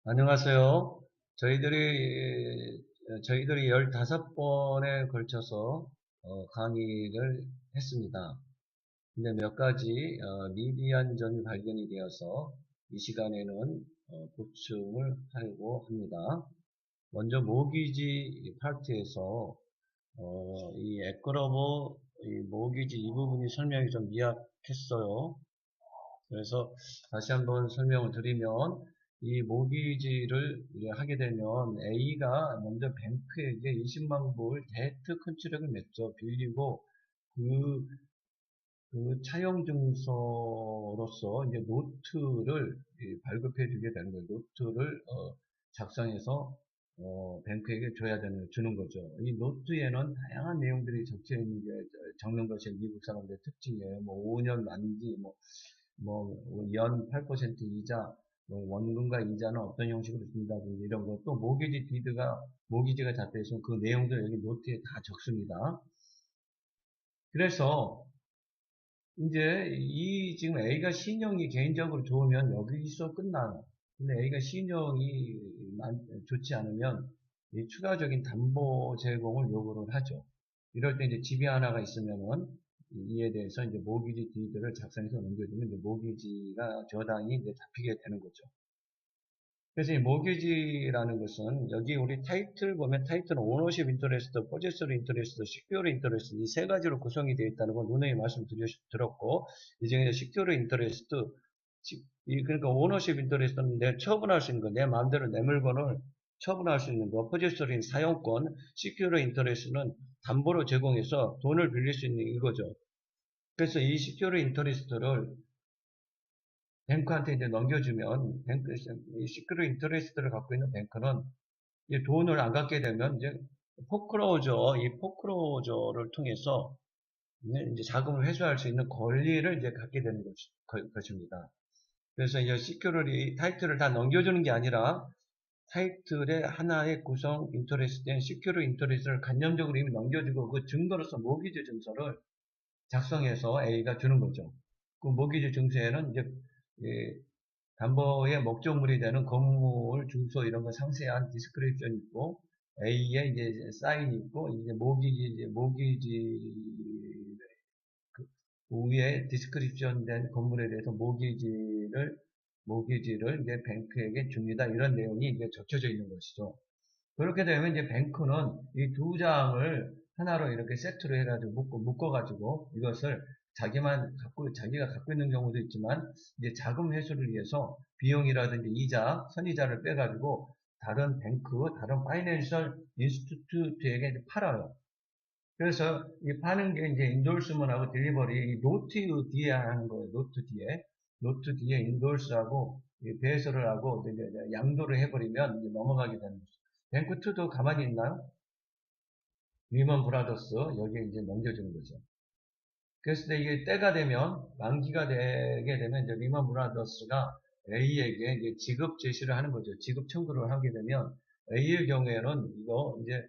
안녕하세요. 저희들이 15번에 걸쳐서 강의를 했습니다. 근데 몇 가지 미비한 점이 발견이 되어서 이 시간에는 보충을 하려고 합니다. 먼저 모기지 파트에서 이 에크러버 이 모기지 이 부분이 설명이 좀 미약했어요. 그래서 다시 한번 설명을 드리면 이 모기지를 하게 되면 A가 먼저 뱅크에게 20만 불 데트 컨트랙을 맺죠. 빌리고 그, 그 차용 증서로서 이제 노트를 발급해 주게 되는 거예요. 노트를 작성해서 뱅크에게 주는 거죠. 이 노트에는 다양한 내용들이 적혀 있는 게 적는 것이 미국 사람들의 특징이에요. 뭐 5년 만기, 연 8% 이자, 원금과 이자는 어떤 형식으로 준다든지 이런 것, 또 모기지가 잡혀 있으면 그 내용들 여기 노트에 다 적습니다. 그래서 이제 지금 A가 신용이 개인적으로 좋으면 여기서 끝나요. 근데 A가 신용이 좋지 않으면 이 추가적인 담보 제공을 요구를 하죠. 이럴 때 이제 집이 하나가 있으면은 이에 대해서 이제 모기지 디드를 작성해서 넘겨주면 이제 모기지가 저당이 이제 잡히게 되는 거죠. 그래서 이 모기지라는 것은 여기 우리 타이틀 보면 타이틀은 오너십 인터레스트, 포제서리 인터레스트, 시큐어 인터레스트 이 세 가지로 구성이 되어 있다는 건 누누이 말씀드렸고 이 중에 시큐어 인터레스트 그러니까 오너십 인터레스트는 내 처분할 수 있는 거, 내 마음대로 내 물건을 처분할 수 있는 거, 포제서리는 사용권, 시큐어 인터레스트는 담보로 제공해서 돈을 빌릴 수 있는 이거죠. 그래서 이 시큐어 인터레스트를 뱅크한테 이제 넘겨주면 이 시큐어 인터레스트를 갖고 있는 뱅크는 이 돈을 안 갖게 되면 이제 이 포크로저를 통해서 이제 자금을 회수할 수 있는 권리를 이제 갖게 되는 것입니다. 그래서 이제 시큐리티 타이틀을 다 넘겨주는 게 아니라 타이틀의 하나의 구성 인터레스트인 시큐리 인터레스트를 간접적으로 이미 넘겨주고 그 증거로서 모기지 증서를 작성해서 A가 주는 거죠. 그 모기지 증서에는 이제 담보의 목적물이 되는 건물, 주소 이런 거 상세한 디스크립션이 있고 A에 이제 사인이 있고 이제 모기지 그 위에 디스크립션 된 건물에 대해서 모기지를 이제 뱅크에게 줍니다. 이런 내용이 이제 적혀져 있는 것이죠. 그렇게 되면 이제 뱅크는 이 두 장을 하나로 이렇게 세트로 해가지고 묶어가지고 이것을 자기가 갖고 있는 경우도 있지만 이제 자금 회수를 위해서 비용이라든지 선이자를 빼가지고 다른 파이낸셜 인스티튜트에게 팔아요. 그래서 이 파는 게 이제 인돌스먼하고 딜리버리 이 노트 뒤에 하는 거예요. 노트 뒤에 인돌스하고 배설을 하고 이제 양도를 해버리면 이제 넘어가게 되는 거죠. 뱅크2도 가만히 있나요? 리먼 브라더스 여기에 이제 넘겨주는 거죠. 그래서 이게 때가 되면 만기가 되게 되면 이제 리먼 브라더스가 A에게 이제 지급 제시를 하는 거죠. 지급 청구를 하게 되면 A의 경우에는 이거 이제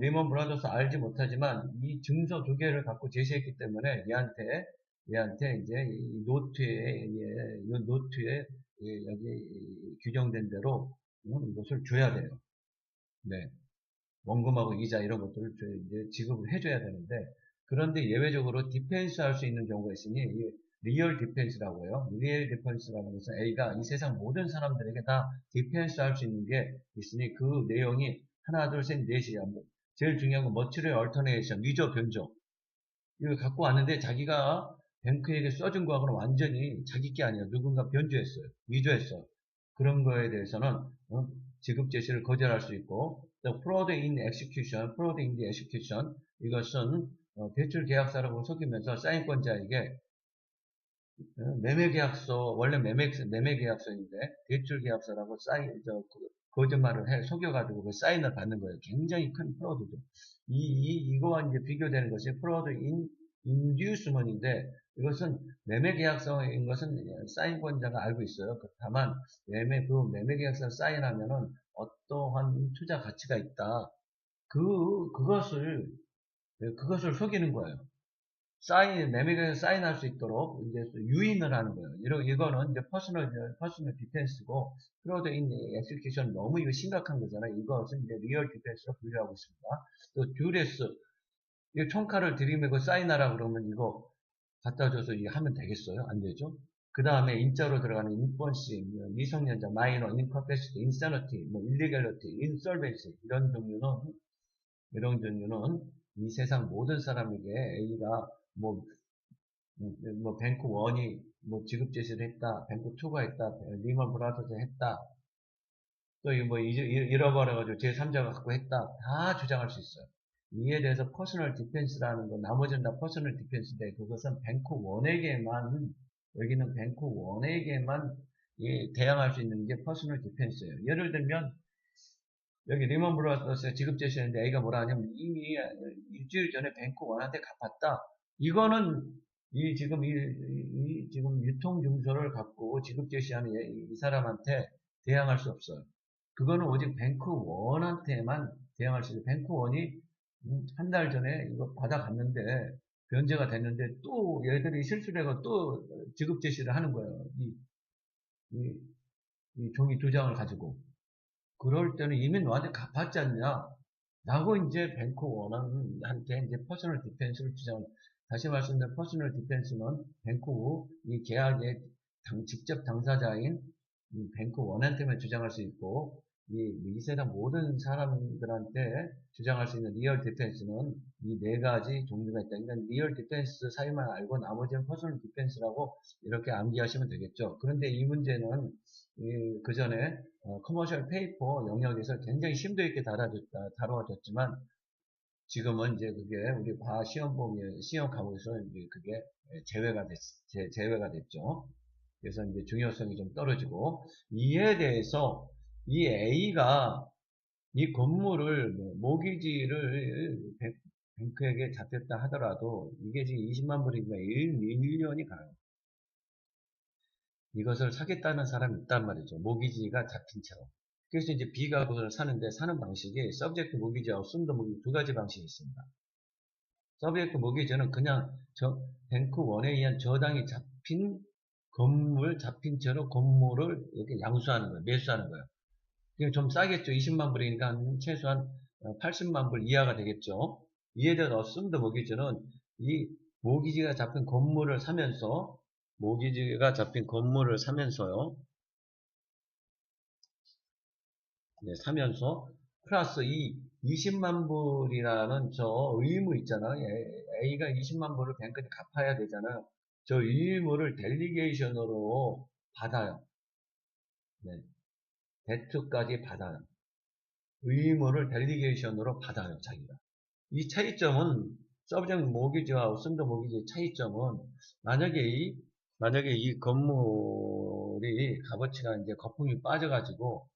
리먼 브라더스 알지 못하지만 이 증서 두 개를 갖고 제시했기 때문에 얘한테 이제 이 노트에 여기 규정된 대로 이것을 줘야 돼요. 네. 원금하고 이자 이런 것들을 이제 지급을 해줘야 되는데 그런데 예외적으로 디펜스 할 수 있는 경우가 있으니 리얼 디펜스라고 해요. 리얼 디펜스라는 것은 A가 이 세상 모든 사람들에게 다 디펜스 할 수 있는 게 있으니 그 내용이 하나, 둘, 셋, 넷이야. 제일 중요한 건 머티리얼 얼터네이션, 위조 변조. 이걸 갖고 왔는데 자기가 뱅크에게 써준 거하고는 완전히 자기 게 아니라 누군가 변조했어요. 위조했어요. 그런 거에 대해서는 지급 제시를 거절할 수 있고 또 fraud in execution, fraud in the execution 이것은 대출 계약서라고 속이면서 사인권자에게 매매 계약서 원래 매매 계약서인데 대출 계약서라고 거짓말을 속여가지고 그 사인을 받는 거예요. 굉장히 큰 프로드죠. 이거와 이제 비교되는 것이 프로드 인듀스먼인데 이것은 매매 계약서인 것은 사인권자가 알고 있어요. 다만 매매 계약서 사인하면은 어떠한 투자 가치가 있다. 그것을 속이는 거예요. 매매에서 사인할 수 있도록 이제 유인을 하는 거예요. 이거는 이제 퍼스널 디펜스고, 프로드 인 엑스큐션 너무 이거 심각한 거잖아요. 이것은 이제 리얼 디펜스로 분류하고 있습니다. 또 듀레스, 이 총칼을 들이매고 사인하라 그러면 이거 갖다 줘서 이게 하면 되겠어요? 안 되죠? 그 다음에 인자로 들어가는 인펀시, 미성년자, 마이너, 인커패시티, 인사너티, 일리갤러티, 인설벤시 이런 종류는 이 세상 모든 사람에게 A가 뭐, 뱅크 1이 지급 제시를 했다, 뱅크 2가 했다, 리먼 브라더스 했다, 또 이거 잃어버려가지고 제3자가 갖고 했다, 다 주장할 수 있어요. 이에 대해서 퍼스널 디펜스라는 거, 나머지는 다 퍼스널 디펜스인데, 그것은 뱅크 1에게만, 여기는 뱅크 1에게만 대항할 수 있는 게 퍼스널 디펜스예요. 예를 들면, 여기 리먼 브라더스가 지급 제시했는데 A가 뭐라 하냐면 이미 일주일 전에 뱅크 원한테 갚았다. 이거는 지금 유통 증서를 갖고 지급 제시하는 이 사람한테 대항할 수 없어요. 그거는 오직 뱅크 원한테만 대항할 수 있어요. 뱅크 원이 한 달 전에 이거 받아갔는데 변제가 됐는데 또 얘들이 실수를 해서 또 지급 제시를 하는 거예요. 이 종이 두 장을 가지고. 그럴 때는 이미 너한테 갚았지 않냐? 라고 이제 뱅크 원한테 이제 퍼스널 디펜스를 주장. 다시 말씀드린 퍼스널 디펜스는 뱅크 이 계약의 직접 당사자인 뱅크 원한테만 주장할 수 있고, 이 세상 모든 사람들한테 주장할 수 있는 리얼 디펜스는 이 네 가지 종류가 있다. 그러니까 리얼 디펜스 사이만 알고 나머지는 퍼스널 디펜스라고 이렇게 암기하시면 되겠죠. 그런데 이 문제는 그 전에 커머셜 페이퍼 영역에서 굉장히 심도 있게 다뤄졌지만 지금은 이제 그게 우리 시험 과목에서 이제 그게 제외가 됐죠. 그래서 이제 중요성이 좀 떨어지고, 이에 대해서 이 A가 이 건물을 모기지를 뱅크에게 잡혔다 하더라도 이게 지금 20만 불이니까 1년이 가요. 이것을 사겠다는 사람이 있단 말이죠. 모기지가 잡힌 채로. 그래서 이제 B가 그걸 사는데 사는 방식이 서브젝트 모기지하고 순드 모기지 두 가지 방식이 있습니다. 서브젝트 모기지는 그냥 뱅크 1에 의한 저당이 잡힌 채로 건물을 이렇게 양수하는 거예요. 매수하는 거예요. 이게 좀 싸겠죠. 20만 불이니까 최소한 80만 불 이하가 되겠죠. 이에 대해서 순드 모기지는 이 모기지가 잡힌 건물을 사면서 사면서 플러스 이 20만 불이라는 저 의무 있잖아요. A가 20만 불을 뱅크에 갚아야 되잖아요. 저 의무를 델리게이션으로 받아요. 네. 데트까지 받아요. 의무를 델리게이션으로 받아요, 자기가. 이 차이점은 서브젝트 모기지와 썬더 모기지의 차이점은 만약에 이 건물이 값어치가 이제 거품이 빠져가지고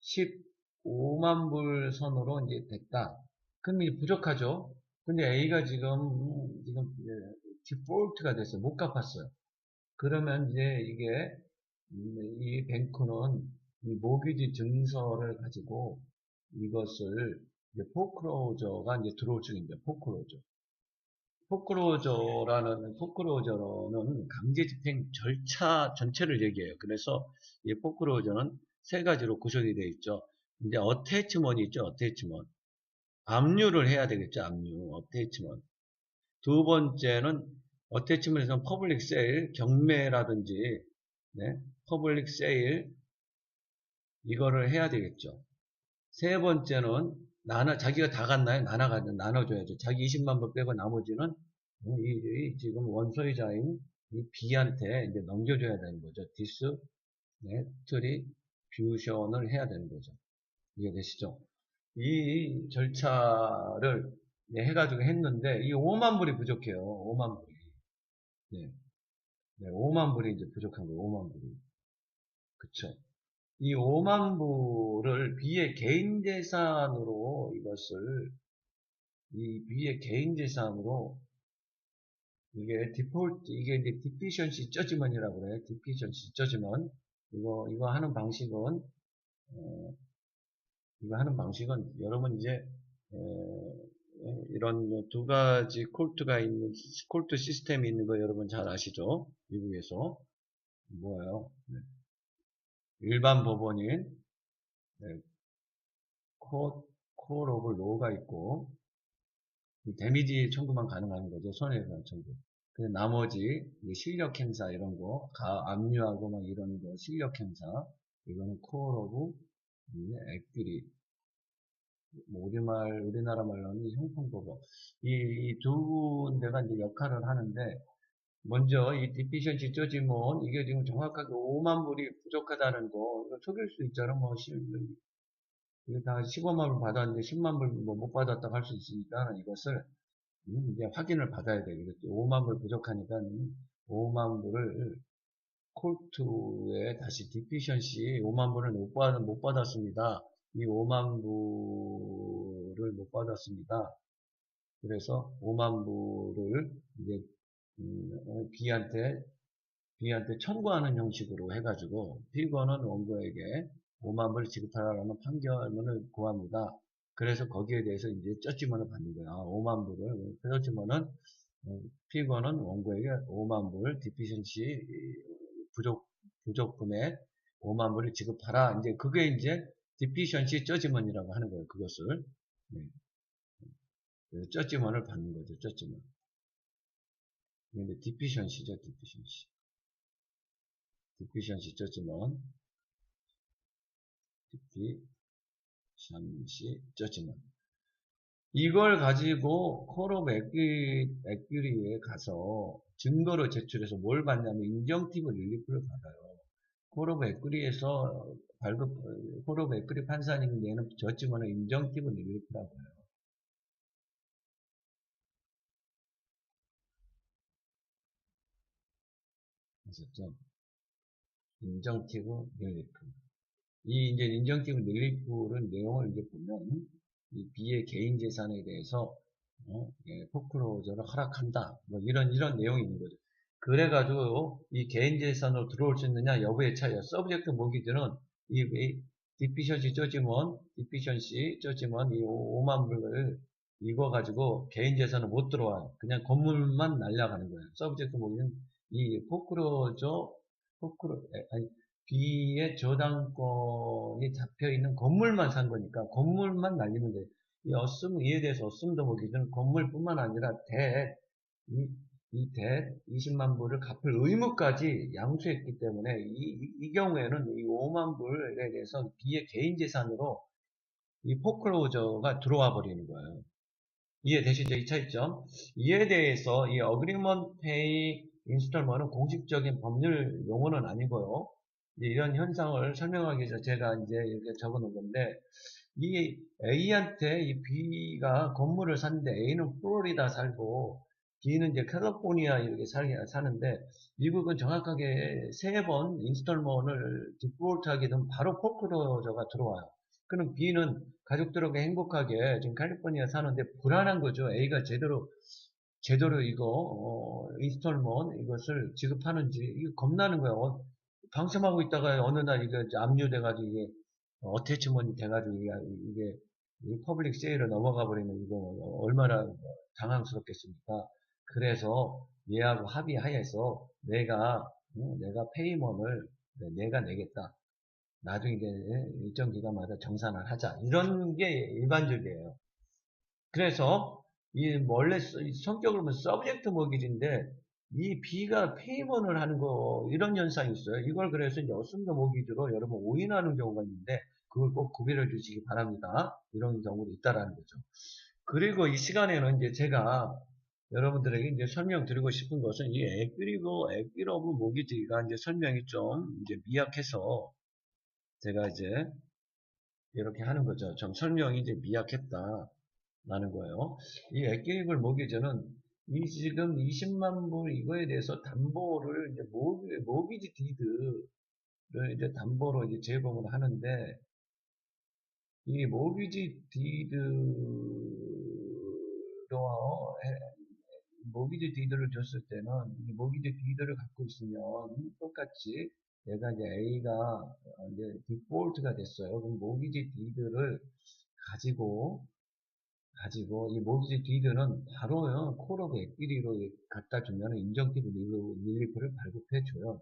15만 불 선으로 이제 됐다. 그럼 이제 부족하죠. 근데 A가 지금 디폴트가 됐어요. 못 갚았어요. 그러면 이제 이 뱅크는 이 모기지 증서를 가지고 이것을 이제 포크로저가 이제 들어올 중입니다. 포크로저는 강제 집행 절차 전체를 얘기해요. 그래서 이 포크로저는 세 가지로 구성이 되어 있죠. 이제 어태치먼이 있죠. 어태치먼. 압류를 해야 되겠죠. 압류. 어태치먼. 두 번째는 어태치먼에서는 퍼블릭 세일, 경매라든지 네, 퍼블릭 세일 이거를 해야 되겠죠. 세 번째는 자기가 다 갔나요? 나눠줘야죠. 자기 20만 불 빼고 나머지는 지금 원소유자인 이 B한테 이제 넘겨줘야 되는 거죠. 디스트리뷰션을 해야 되는 거죠. 이해되시죠? 이 절차를 해가지고 했는데 이 5만 불이 부족해요. 5만 불이. 네. 5만 불이 이제 부족한 거예요. 5만 불이. 그쵸? 이 5만 불을 B의 개인 재산으로 B의 개인 재산으로 이게 이제 디피션시 저지먼이라고 그래요. 디피션시 저지먼. 이거 하는 방식은, 여러분 이제, 이런 두 가지 콜트가 있는, 콜트 시스템이 있는 거 여러분 잘 아시죠? 미국에서. 뭐예요? 네. 일반 법원인, 네, 콜 오브 로가 있고, 데미지 청구만 가능한 거죠. 손해배상 청구. 그 나머지 실력 행사 이런 거, 압류하고 막 이런 거 실력 행사, 이거는 콜 오브 액들이 우리나라 말로는 형평법원. 이두 군데가 이제 역할을 하는데, 먼저 이 디피션시 저지먼, 이게 지금 정확하게 5만 불이 부족하다는 거, 이거 속일 수 있잖아. 뭐, 이거 다 15만 불 받았는데 10만 불 뭐 못 받았다고 할 수 있으니까 이것을 이제 확인을 받아야 되겠죠. 5만 불 부족하니까 5만 불을 콜트에 다시 디피션시 5만 불을 못 받았습니다. 이 5만 불을 못 받았습니다. 그래서 5만 불을 이제 B한테 청구하는 형식으로 해가지고 피고는 원고에게 5만 불 지급하라는 판결문을 구합니다. 그래서 거기에 대해서 이제 저지먼을 받는 거야. 5만 불을 저지먼은 피고는 원고에게 5만 불 디피션시 부족 금액 5만 불을 지급하라. 이제 그게 이제 디피션시 저지먼이라고 하는 거예요. 그것을 네. 저지먼을 받는 거죠. 저지먼. 근데 디피션시죠. 디피션시 저지먼. 디피션시 저지먼. 이걸 가지고 콜옵 에큐리에 가서 증거로 제출해서 뭘 받냐면 인정티브 릴리프를 받아요. 콜옵 에큐리에서 콜옵 에큐리 판사님이 내는 저지먼은 인정티브 릴리프라고 해요. 아셨죠? 인정티브 릴리프. 이 이제 인정티브 릴리프는 내용을 이제 보면 이 B의 개인 재산에 대해서 포크로저를 허락한다. 뭐 이런 내용이 있는 거죠. 그래가지고 이 개인 재산으로 들어올 수 있느냐 여부의 차이야. 서브젝트 모기지는 이 디피션시 저지먼 이 5만 불을 이거 가지고 개인 재산을 못 들어와요. 그냥 건물만 날려가는 거예요. 서브젝트 모기는 이 아니, B의 저당권이 잡혀 있는 건물만 산 거니까 건물만 날리면 돼. 이에 대해서 어썸도 보기는 건물뿐만 아니라 대 20만 불을 갚을 의무까지 양수했기 때문에 이 경우에는 이 5만 불에 대해서 B의 개인 재산으로 이 포클로저가 들어와 버리는 거예요. 이해되시죠? 이 차이점. 이에 대해서 이 어그리먼트 페이 인스톨먼은 공식적인 법률 용어는 아니고요. 이런 현상을 설명하기 위해서 제가 이제 이렇게 적어 놓은 건데, 이 A한테 이 B가 건물을 샀는데 A는 플로리다 살고 B는 이제 캘리포니아 이렇게 사는데 미국은 정확하게 3번 인스톨먼을 디폴트 하게 되면 바로 포크로저가 들어와요. 그럼 B는 가족들하고 행복하게 지금 캘리포니아 사는데 불안한 거죠. A가 제대로 이거 인스톨먼 이것을 지급하는지 이거 겁나는 거예요. 방심하고 있다가 어느 날 이게 압류돼가지고 이게 어태치먼이 돼가지고 이게 퍼블릭 세일을 넘어가 버리면 이거 얼마나 당황스럽겠습니까? 그래서 얘하고 합의하에서 내가 페이먼을 내가 내겠다. 나중에 이제 일정 기간마다 정산을 하자. 이런 게 일반적이에요. 그래서 원래 성격을 보면 서브젝트 모기지인데 이 B가 페이먼을 하는 거 이런 현상이 있어요. 이걸 그래서 이제 어순도 모기지로 여러분 오인하는 경우가 있는데 그걸 꼭 구별해 주시기 바랍니다. 이런 경우도 있다라는 거죠. 그리고 이 시간에는 이제 제가 여러분들에게 이제 설명드리고 싶은 것은 이 에퀴러브 모기지가 이제 설명이 좀 이제 미약해서 제가 이제 이렇게 하는 거죠. 좀 설명이 이제 미약했다. 라는 거예요. 이 에케이블 모기지는 이 지금 20만 불 이거에 대해서 담보를 이제 모기지 디드를 이제 담보로 이제 제공을 하는데 이 모기지 디드를 줬을 때는 이 모기지 디드를 갖고 있으면 똑같이 내가 이제 A가 이제 디폴트가 됐어요. 그럼 모기지 디드를 가지고 가지고 이 모기지 디드는 바로요 콜오브 액비리로 갖다 주면 인정티브 릴리프를 발급해 줘요.